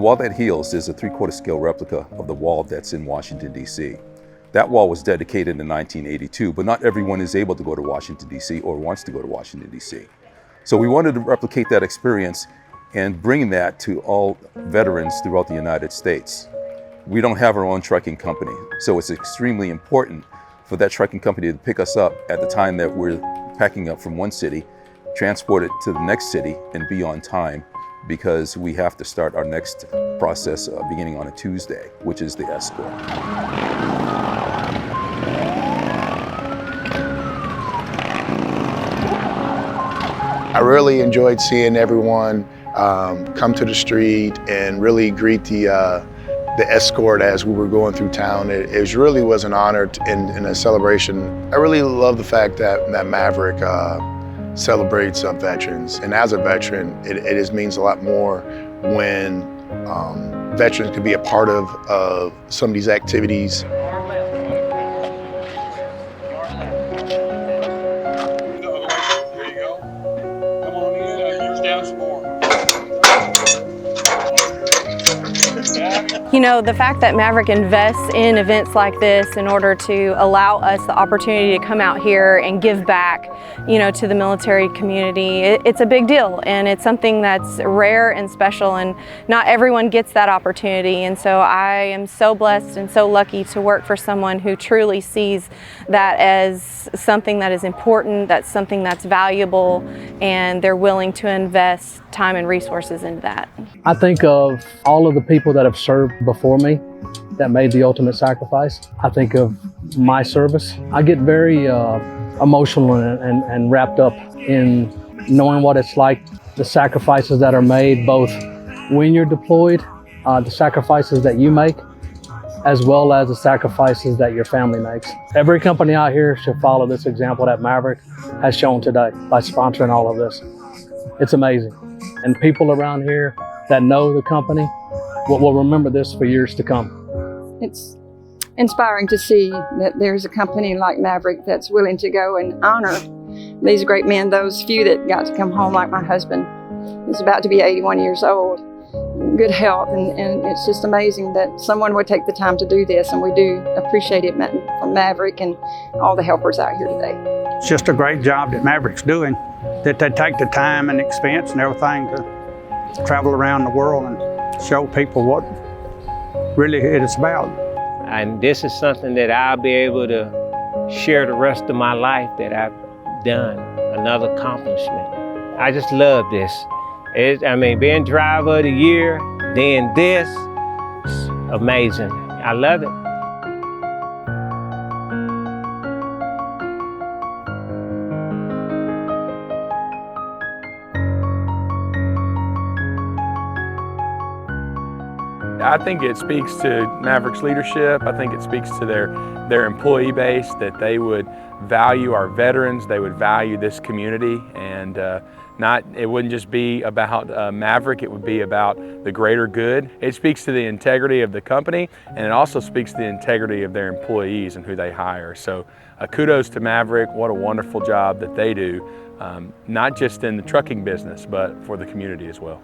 Wall That Heals is a 3/4 scale replica of the wall that's in Washington, D.C. That wall was dedicated in 1982, but not everyone is able to go to Washington, D.C. or wants to go to Washington, D.C. So we wanted to replicate that experience and bring that to all veterans throughout the United States. We don't have our own trucking company, so it's extremely important for that trucking company to pick us up at the time that we're packing up from one city, transport it to the next city, and be on time, because we have to start our next process beginning on a Tuesday, which is the escort. I really enjoyed seeing everyone come to the street and really greet the escort as we were going through town. It really was an honor and a celebration. I really love the fact that Maverick celebrates veterans. And as a veteran, it just means a lot more when veterans can be a part of some of these activities. You know, the fact that Maverick invests in events like this in order to allow us the opportunity to come out here and give back, you know, to the military community, it's a big deal, and it's something that's rare and special, and not everyone gets that opportunity. And so I am so blessed and so lucky to work for someone who truly sees that as something that is important, that's something that's valuable, and they're willing to invest time and resources into that. I think of all of the people that have served before me that made the ultimate sacrifice. I think of my service. I get very emotional and wrapped up in knowing what it's like, the sacrifices that are made, both when you're deployed, the sacrifices that you make, as well as the sacrifices that your family makes. Every company out here should follow this example that Maverick has shown today by sponsoring all of this. It's amazing. And people around here that know the company will remember this for years to come. It's inspiring to see that there's a company like Maverick that's willing to go and honor these great men, those few that got to come home, like my husband, who's about to be 81 years old, in good health, and it's just amazing that someone would take the time to do this, and we do appreciate it from Maverick and all the helpers out here today. It's just a great job that Maverick's doing, that they take the time and expense and everything to travel around the world and show people what really it is about. And this is something that I'll be able to share the rest of my life that I've done, another accomplishment. I just love this. Being driver of the year, then this, it's amazing. I love it. I think it speaks to Maverick's leadership. I think it speaks to their employee base, that they would value our veterans, they would value this community, and it wouldn't just be about Maverick, it would be about the greater good. It speaks to the integrity of the company, and it also speaks to the integrity of their employees and who they hire. So kudos to Maverick. What a wonderful job that they do, not just in the trucking business, but for the community as well.